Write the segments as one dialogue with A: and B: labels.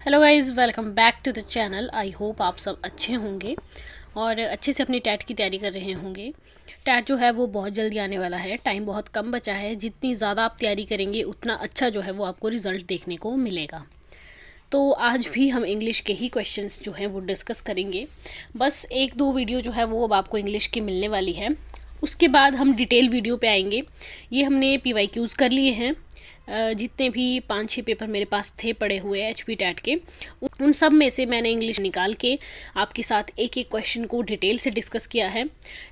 A: Hello guys, welcome back to the channel. I hope आप सब अच्छे होंगे और अच्छे से अपनी टैट की तैयारी कर रहे होंगे। टैट जो है वो बहुत जल्दी आने वाला है, टाइम बहुत कम बचा है। जितनी ज़्यादा आप तैयारी करेंगे उतना अच्छा जो है वो आपको रिज़ल्ट देखने को मिलेगा। तो आज भी हम इंग्लिश के ही क्वेश्चंस जो हैं वो डिस्कस करेंगे। बस एक दो वीडियो जो है वो अब आपको इंग्लिश की मिलने वाली है, उसके बाद हम डिटेल वीडियो पे आएंगे। ये हमने PYQs कर लिए हैं। जितने भी 5-6 पेपर मेरे पास थे पड़े हुए HP टैट के, उन सब में से मैंने इंग्लिश निकाल के आपके साथ एक एक क्वेश्चन को डिटेल से डिस्कस किया है।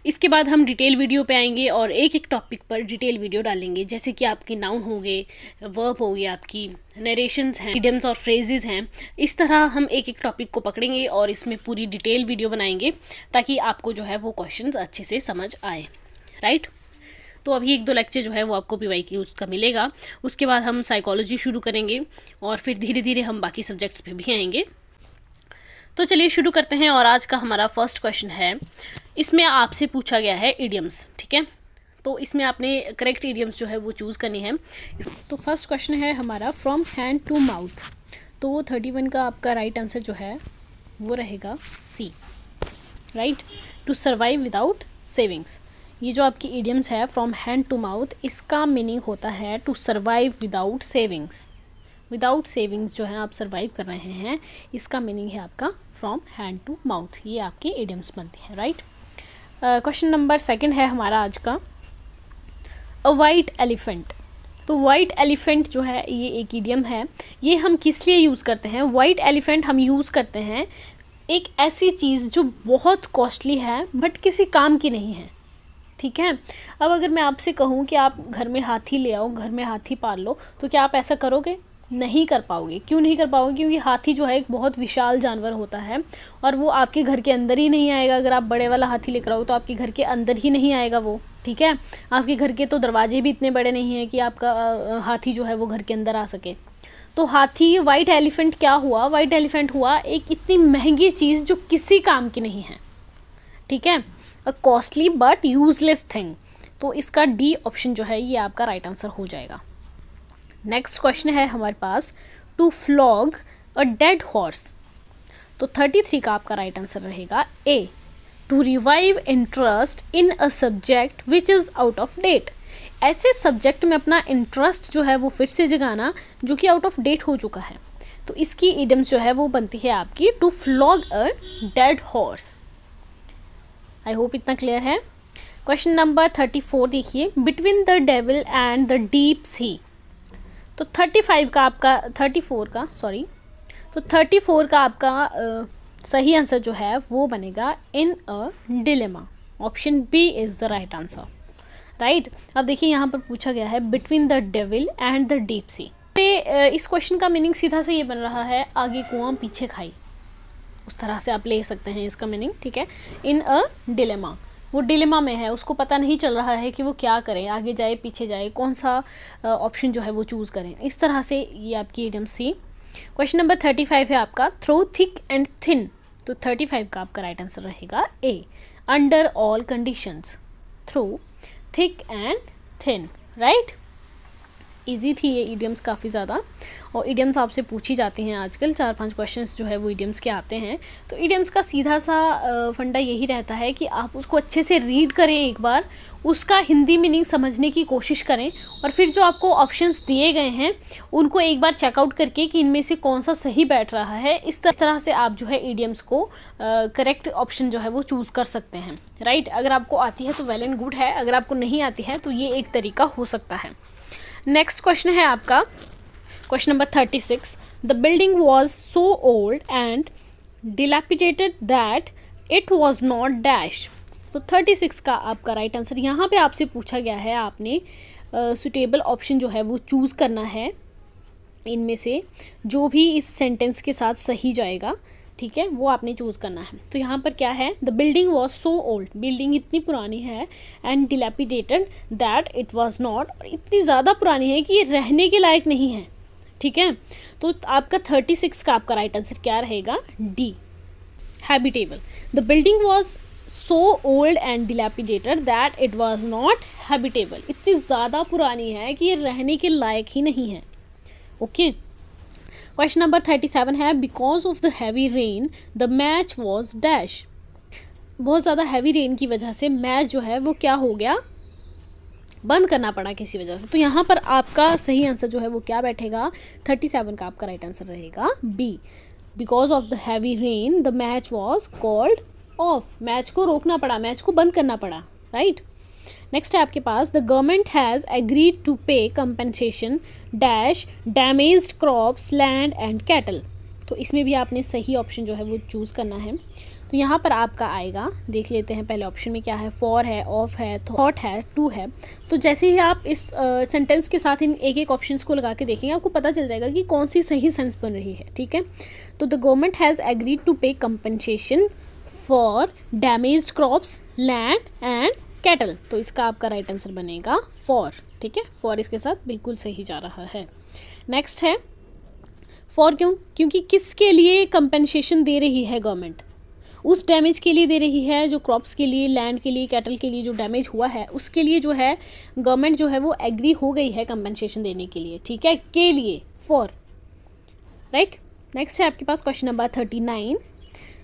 A: इसके बाद हम डिटेल वीडियो पे आएंगे और एक एक टॉपिक पर डिटेल वीडियो डालेंगे, जैसे कि आपके नाउन हो गए, वर्ब हो गए, आपकी नरेशंस हैं, इडियम्स और फ्रेजेस हैं। इस तरह हम एक एक टॉपिक को पकड़ेंगे और इसमें पूरी डिटेल वीडियो बनाएंगे ताकि आपको जो है वो क्वेश्चंस अच्छे से समझ आए, राइट। तो अभी एक दो लेक्चर जो है वो आपको PYQs का मिलेगा। उसके बाद हम साइकोलॉजी शुरू करेंगे और फिर धीरे धीरे हम बाकी सब्जेक्ट्स पे भी आएंगे। तो चलिए शुरू करते हैं। और आज का हमारा फर्स्ट क्वेश्चन है, इसमें आपसे पूछा गया है इडियम्स, ठीक है। तो इसमें आपने करेक्ट इडियम्स जो है वो चूज़ करनी है। तो फर्स्ट क्वेश्चन है हमारा, फ्रॉम हैंड टू माउथ। तो 31 का आपका राइट आंसर जो है वो रहेगा C, right. To survive without savings, ये जो आपकी इडियम्स है फ्रॉम हैंड टू माउथ, इसका मीनिंग होता है to survive without savings. Without savings जो है आप सर्वाइव कर रहे हैं, इसका मीनिंग है आपका फ्रॉम हैंड टू माउथ। ये आपकी इडियम्स बनती है, राइट। क्वेश्चन नंबर सेकंड है हमारा आज का, अ वाइट एलिफेंट। तो वाइट एलिफेंट जो है ये एक इडियम है। ये हम किस लिए यूज़ करते हैं? वाइट एलिफेंट हम यूज़ करते हैं एक ऐसी चीज़ जो बहुत कॉस्टली है बट किसी काम की नहीं है, ठीक है। अब अगर मैं आपसे कहूँ कि आप घर में हाथी ले आओ, घर में हाथी पाल लो, तो क्या आप ऐसा करोगे? नहीं कर पाओगे। क्यों नहीं कर पाओगे? क्योंकि हाथी जो है एक बहुत विशाल जानवर होता है और वो आपके घर के अंदर ही नहीं आएगा। अगर आप बड़े वाला हाथी लेकर आओ तो आपके घर के अंदर ही नहीं आएगा वो, ठीक है। आपके घर के तो दरवाजे भी इतने बड़े नहीं हैं कि आपका हाथी जो है वो घर के अंदर आ सके। तो हाथी, वाइट एलिफेंट क्या हुआ? वाइट एलिफेंट हुआ एक इतनी महंगी चीज़ जो किसी काम की नहीं है, ठीक है। A costly but useless thing. तो इसका D ऑप्शन जो है ये आपका राइट आंसर हो जाएगा। नेक्स्ट क्वेश्चन है हमारे पास, to flog a dead horse. तो 33 का आपका राइट आंसर रहेगा A, to revive interest in a subject which is out of date. ऐसे सब्जेक्ट में अपना इंटरेस्ट जो है वो फिर से जगाना जो कि आउट ऑफ डेट हो चुका है। तो इसकी इडियम्स जो है वो बनती है आपकी to flog a dead horse. I hope इतना क्लियर है। क्वेश्चन नंबर 34 देखिए, between the devil and the deep sea. तो 34 का आपका सही आंसर जो है वो बनेगा in a dilemma. Option B is the right answer, right. अब देखिए यहाँ पर पूछा गया है between the devil and the deep sea. इस क्वेश्चन का मीनिंग सीधा से ये बन रहा है, आगे कुआं पीछे खाई, उस तरह से आप ले सकते हैं इसका मीनिंग, ठीक है। इन अ डिलेमा, वो डिलेमा में है, उसको पता नहीं चल रहा है कि वो क्या करें, आगे जाए पीछे जाए, कौन सा ऑप्शन जो है वो चूज़ करें। इस तरह से ये आपकी इडियम सी। क्वेश्चन नंबर 35 है आपका, थ्रो थिक एंड थिन। तो 35 का आपका राइट आंसर रहेगा A, under all conditions. Through thick and thin, right. Easy थी ये इडियम्स काफ़ी ज़्यादा, और इडियम्स आपसे पूछी जाती हैं आजकल। 4-5 क्वेश्चंस जो है वो इडियम्स के आते हैं। तो इडियम्स का सीधा सा फंडा यही रहता है कि आप उसको अच्छे से रीड करें, एक बार उसका हिंदी मीनिंग समझने की कोशिश करें, और फिर जो आपको ऑप्शंस दिए गए हैं उनको एक बार चेकआउट करके कि इनमें से कौन सा सही बैठ रहा है। इस तरह से आप जो है इडियम्स को करेक्ट ऑप्शन जो है वो चूज़ कर सकते हैं, राइट। अगर आपको आती है तो वेल एंड गुड है, अगर आपको नहीं आती है तो ये एक तरीका हो सकता है। नेक्स्ट क्वेश्चन है आपका, question number 36, the building was so old and dilapidated that it was not dash. तो 36 का आपका राइट आंसर, यहाँ पे आपसे पूछा गया है, आपने सुटेबल ऑप्शन जो है वो चूज़ करना है इनमें से जो भी इस सेंटेंस के साथ सही जाएगा, ठीक है, वो आपने चूज़ करना है। तो यहाँ पर क्या है, the building was so old, building इतनी पुरानी है, and dilapidated that it was not, इतनी ज़्यादा पुरानी है कि ये रहने के लायक नहीं है, ठीक है। तो आपका 36 का आपका राइट आंसर क्या रहेगा? D, habitable. The building was so old and dilapidated that it was not habitable, इतनी ज़्यादा पुरानी है कि ये रहने के लायक ही नहीं है, ओके। क्वेश्चन नंबर 37 है because of the heavy rain the match was dash. बहुत ज़्यादा हैवी रेन की वजह से मैच जो है वो क्या हो गया, बंद करना पड़ा किसी वजह से। तो यहाँ पर आपका सही आंसर जो है वो क्या बैठेगा, 37 का आपका राइट आंसर रहेगा B. Because of the heavy rain the match was called off. Match को रोकना पड़ा, मैच को बंद करना पड़ा, राइट। नेक्स्ट है आपके पास the government has agreed to pay compensation dash damaged crops land and cattle. तो इसमें भी आपने सही ऑप्शन जो है वो चूज़ करना है। तो यहाँ पर आपका आएगा, देख लेते हैं पहले ऑप्शन में क्या है, फॉर है, ऑफ है, थॉट है, टू है। तो जैसे ही आप इस सेंटेंस के साथ इन एक एक ऑप्शंस को लगा के देखेंगे आपको पता चल जाएगा कि कौन सी सही सेंस बन रही है, ठीक है। तो the government has agreed to pay compensation for damaged crops land and cattle. तो इसका आपका राइट आंसर बनेगा फॉर, ठीक है। फॉर इसके साथ बिल्कुल सही जा रहा है। नेक्स्ट है फॉर क्यों, क्योंकि किसके लिए कंपनसेशन दे रही है गवर्नमेंट, उस डैमेज के लिए दे रही है जो क्रॉप्स के लिए, लैंड के लिए, कैटल के लिए जो डैमेज हुआ है उसके लिए जो है गवर्नमेंट जो है वो एग्री हो गई है कंपनसेशन देने के लिए, ठीक है, के लिए, फॉर, राइट। नेक्स्ट है आपके पास question number 39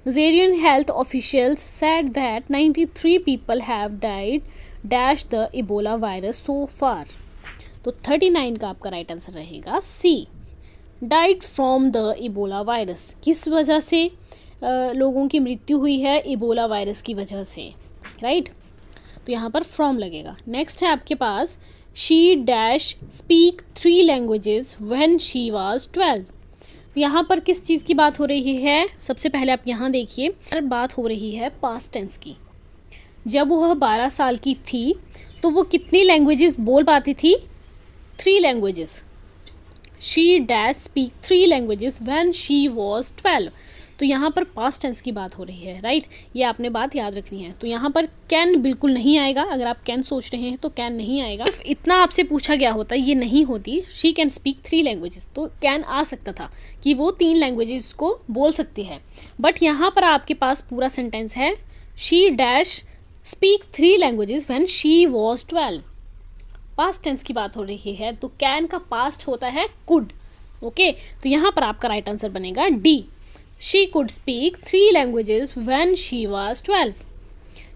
A: Zarian health officials said that 93 people have died dash the Ebola virus so far। तो 39 का आपका राइट आंसर रहेगा C, died from the Ebola virus. किस वजह से लोगों की मृत्यु हुई है, इबोला वायरस की वजह से, राइट। तो यहाँ पर फ्रॉम लगेगा। नेक्स्ट है आपके पास she dash speak 3 languages when she was 12। तो यहाँ पर किस चीज़ की बात हो रही है, सबसे पहले आप यहाँ देखिए, बात हो रही है पास्ट टेंस की। जब वह 12 साल की थी तो वो कितनी लैंग्वेजेस बोल पाती थी, 3 languages. She dash speak 3 languages when she was 12। तो यहाँ पर पास्ट टेंस की बात हो रही है, राइट। ये आपने बात याद रखनी है। तो यहाँ पर कैन बिल्कुल नहीं आएगा, अगर आप कैन सोच रहे हैं तो कैन नहीं आएगा। सिर्फ इतना आपसे पूछा गया होता, ये नहीं होती शी कैन स्पीक 3 लैंग्वेजेस, तो कैन आ सकता था कि वो 3 लैंग्वेजेस को बोल सकती है। बट यहाँ पर आपके पास पूरा सेंटेंस है she dash speak 3 languages when she was 12। Past tense की बात हो रही है तो कैन का पास्ट होता है कुड, ओके। तो यहाँ पर आपका राइट आंसर बनेगा D, she could speak 3 languages when she was 12।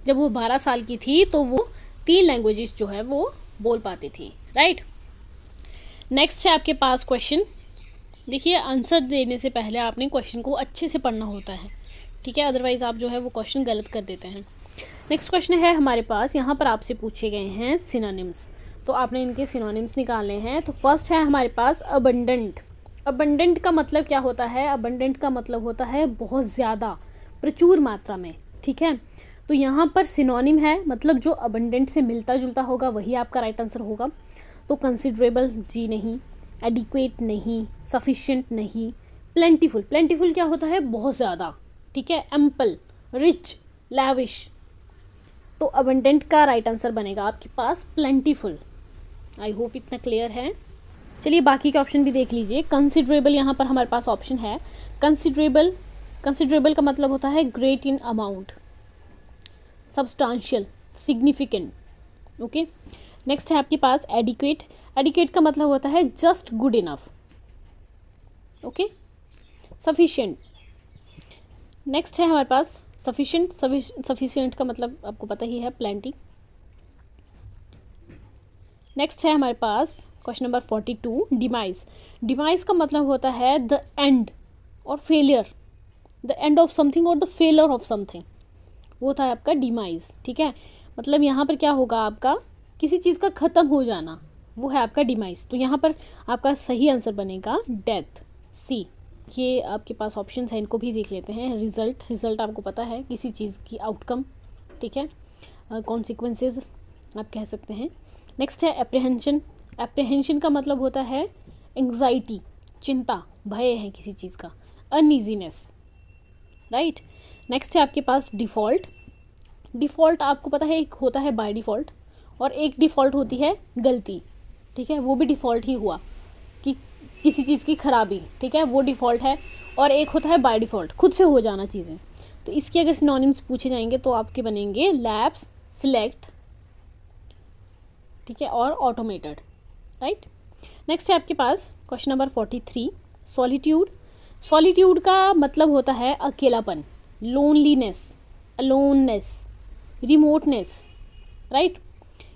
A: जब वो 12 साल की थी तो वो 3 लैंग्वेजेस जो है वो बोल पाती थी, राइट। नेक्स्ट है आपके पास क्वेश्चन। देखिए आंसर देने से पहले आपने क्वेश्चन को अच्छे से पढ़ना होता है, ठीक है, अदरवाइज आप जो है वो क्वेश्चन गलत कर देते हैं। नेक्स्ट क्वेश्चन है हमारे पास, यहाँ पर आपसे पूछे गए हैं सिनोनिम्स, तो आपने इनके सिनोनिम्स निकालने हैं। तो फर्स्ट है हमारे पास अबंडेंट। अबंडेंट का मतलब क्या होता है, अबंडेंट का मतलब होता है बहुत ज़्यादा, प्रचुर मात्रा में, ठीक है। तो यहाँ पर सिनोनिम है, मतलब जो अबंडेंट से मिलता जुलता होगा वही आपका राइट आंसर होगा। तो कंसिडरेबल जी नहीं, एडिक्वेट नहीं, सफिशिएंट नहीं, प्लेंटीफुल। प्लेंटीफुल क्या होता है, बहुत ज़्यादा, ठीक है, एम्पल, रिच, लैविश। तो अबंडेंट का राइट आंसर बनेगा आपके पास प्लेंटीफुल। आई होप इतना क्लियर है। चलिए बाकी के ऑप्शन भी देख लीजिए। कंसिडरेबल यहाँ पर हमारे पास ऑप्शन है, कंसिडरेबल। कंसिडरेबल का मतलब होता है great in amount, substantial, significant, okay. Next है आपके पास एडिक्वेट। एडिक्वेट का मतलब होता है just good enough, okay. Sufficient. Next है हमारे पास सफिशिएंट। सफिशिएंट का मतलब आपको पता ही है, प्लेंटी। नेक्स्ट है हमारे पास क्वेश्चन नंबर 42 डिमाइज। डिमाइज का मतलब होता है द एंड और failure, the end of something और द फेलियर ऑफ समथिंग, वो होता है आपका डिमाइज, ठीक है। मतलब यहाँ पर क्या होगा, आपका किसी चीज़ का ख़त्म हो जाना, वो है आपका डिमाइज। तो यहाँ पर आपका सही आंसर बनेगा डेथ, सी। ये आपके पास ऑप्शन है, इनको भी देख लेते हैं। रिजल्ट, रिजल्ट आपको पता है किसी चीज़ की आउटकम, ठीक है, कॉन्सिक्वेंसेज आप कह सकते हैं। नेक्स्ट है एप्रीहेंशन। एप्रीहेंशन का मतलब होता है एंग्जाइटी, चिंता, भय है किसी चीज़ का, अनईजीनेस, राइट। नेक्स्ट है आपके पास डिफ़ॉल्ट। डिफ़ॉल्ट आपको पता है एक होता है बाय डिफ़ॉल्ट और एक डिफ़ॉल्ट होती है गलती, ठीक है, वो भी डिफ़ॉल्ट ही हुआ कि किसी चीज़ की खराबी, ठीक है, वो डिफ़ॉल्ट है। और एक होता है बाय डिफ़ॉल्ट, खुद से हो जाना चीज़ें। तो इसके अगर सिनोनिम्स पूछे जाएंगे तो आपके बनेंगे लैप्स, सिलेक्ट, ठीक है, और ऑटोमेटेड, राइट। नेक्स्ट है आपके पास क्वेश्चन नंबर 43 सॉलिट्यूड, सॉलिट्यूड का मतलब होता है अकेलापन, लोनलीनेस, अलोननेस, रिमोटनेस, राइट।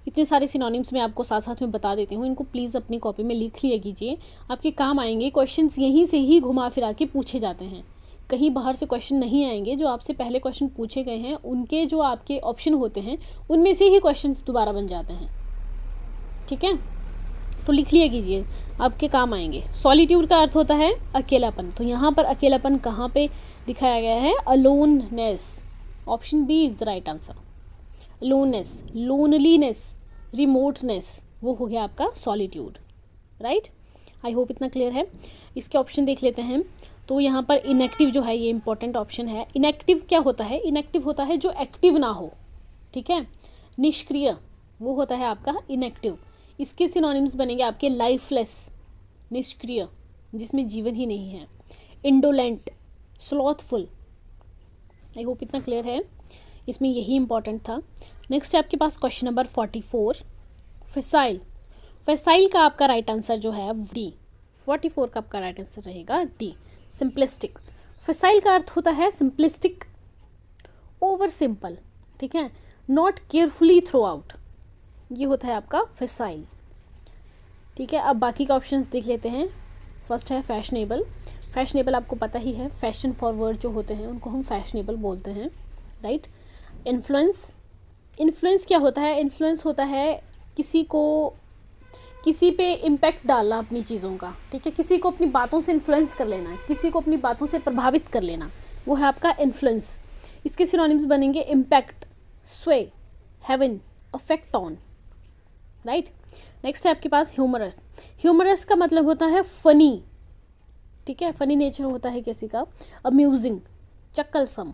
A: इतने सारे सिनोनिम्स मैं आपको साथ साथ में बता देती हूँ, इनको प्लीज़ अपनी कॉपी में लिख लिया कीजिए, आपके काम आएंगे। क्वेश्चंस यहीं से ही घुमा फिरा के पूछे जाते हैं, कहीं बाहर से क्वेश्चन नहीं आएंगे। जो आपसे पहले क्वेश्चन पूछे गए हैं उनके जो आपके ऑप्शन होते हैं उनमें से ही क्वेश्चंस दोबारा बन जाते हैं, ठीक है। तो लिख लिया कीजिए, आपके काम आएंगे। सॉलिट्यूड का अर्थ होता है अकेलापन, तो यहाँ पर अकेलापन कहाँ पे दिखाया गया है? Aloneness, option B is the right answer. Loneness, loneliness, remoteness, वो हो गया आपका सॉलिट्यूड, राइट। आई होप इतना क्लियर है। इसके ऑप्शन देख लेते हैं। तो यहाँ पर इनएक्टिव जो है, ये इंपॉर्टेंट ऑप्शन है। इनएक्टिव क्या होता है? इनएक्टिव होता है जो एक्टिव ना हो, ठीक है। निष्क्रिय, वो होता है आपका इनएक्टिव। इसके सिनोनिम्स बनेंगे आपके लाइफलेस, निष्क्रिय, जिसमें जीवन ही नहीं है। Indolent, slothful. आई होप इतना क्लियर है, इसमें यही इंपॉर्टेंट था। नेक्स्ट है आपके पास क्वेश्चन नंबर 44, फैसाइल। फैसाइल का आपका राइट आंसर जो है डी, 44 का आपका राइट आंसर रहेगा डी, सिंपलिस्टिक। फैसाइल का अर्थ होता है सिंपलिस्टिक, ओवर सिंपल, ठीक है, नॉट केयरफुली थ्रो आउट, ये होता है आपका फैसाइल, ठीक है। अब बाकी का ऑप्शंस देख लेते हैं। फर्स्ट है फैशनेबल। फैशनेबल आपको पता ही है, फैशन फॉरवर्ड जो होते हैं उनको हम फैशनेबल बोलते हैं, राइट। इन्फ्लुएंस, इन्फ्लुएंस क्या होता है? इन्फ्लुएंस होता है किसी पे इम्पैक्ट डालना अपनी चीज़ों का, ठीक है, किसी को अपनी बातों से इन्फ्लुएंस कर लेना, किसी को अपनी बातों से प्रभावित कर लेना, वो है आपका इन्फ्लुएंस। इसके सिनोनिम्स बनेंगे impact, sway, heaven, affect on, right. Next है आपके पास ह्यूमरस। ह्यूमरस का मतलब होता है फनी, ठीक है, फनी नेचर होता है किसी का। अम्यूजिंग, चक्कलसम।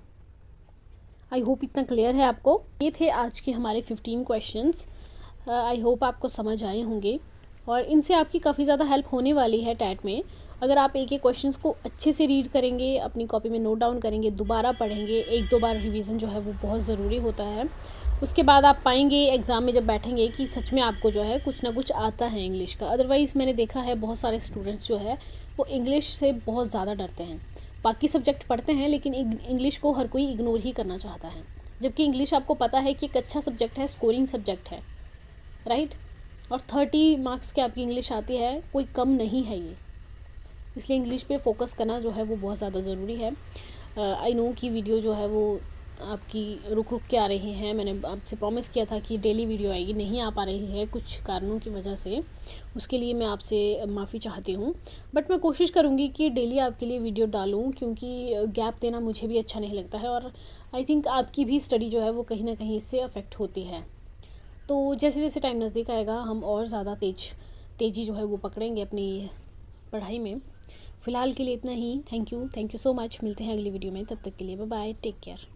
A: आई होप इतना क्लियर है आपको। ये थे आज के हमारे 15 क्वेश्चंस। आई होप आपको समझ आए होंगे और इनसे आपकी काफ़ी ज़्यादा हेल्प होने वाली है टैट में। अगर आप एक एक क्वेश्चंस को अच्छे से रीड करेंगे, अपनी कॉपी में नोट डाउन करेंगे, दोबारा पढ़ेंगे, 1-2 बार रिवीजन जो है वो बहुत ज़रूरी होता है। उसके बाद आप पाएंगे एग्ज़ाम में जब बैठेंगे कि सच में आपको जो है कुछ ना कुछ आता है इंग्लिश का। अदरवाइज़ मैंने देखा है बहुत सारे स्टूडेंट्स जो है वो इंग्लिश से बहुत ज़्यादा डरते हैं। बाकी सब्जेक्ट पढ़ते हैं लेकिन इंग्लिश को हर कोई इग्नोर ही करना चाहता है, जबकि इंग्लिश आपको पता है कि एक अच्छा सब्जेक्ट है, स्कोरिंग सब्जेक्ट है, राइट। और 30 मार्क्स की आपकी इंग्लिश आती है, कोई कम नहीं है ये। इसलिए इंग्लिश पे फोकस करना जो है वो बहुत ज़्यादा ज़रूरी है। आई नो कि वीडियो जो है वो आपकी रुक रुक के आ रही है। मैंने आपसे प्रॉमिस किया था कि डेली वीडियो आएगी, नहीं आ पा रही है कुछ कारणों की वजह से, उसके लिए मैं आपसे माफ़ी चाहती हूँ। बट मैं कोशिश करूँगी कि डेली आपके लिए वीडियो डालूँ, क्योंकि गैप देना मुझे भी अच्छा नहीं लगता है और आई थिंक आपकी भी स्टडी जो है वो कहीं ना कहीं इससे अफेक्ट होती है। तो जैसे जैसे टाइम नज़दीक आएगा हम और ज़्यादा तेज़ी जो है वो पकड़ेंगे अपनी पढ़ाई में। फ़िलहाल के लिए इतना ही। Thank you so much. मिलते हैं अगली वीडियो में, तब तक के लिए बाय बाय, टेक केयर।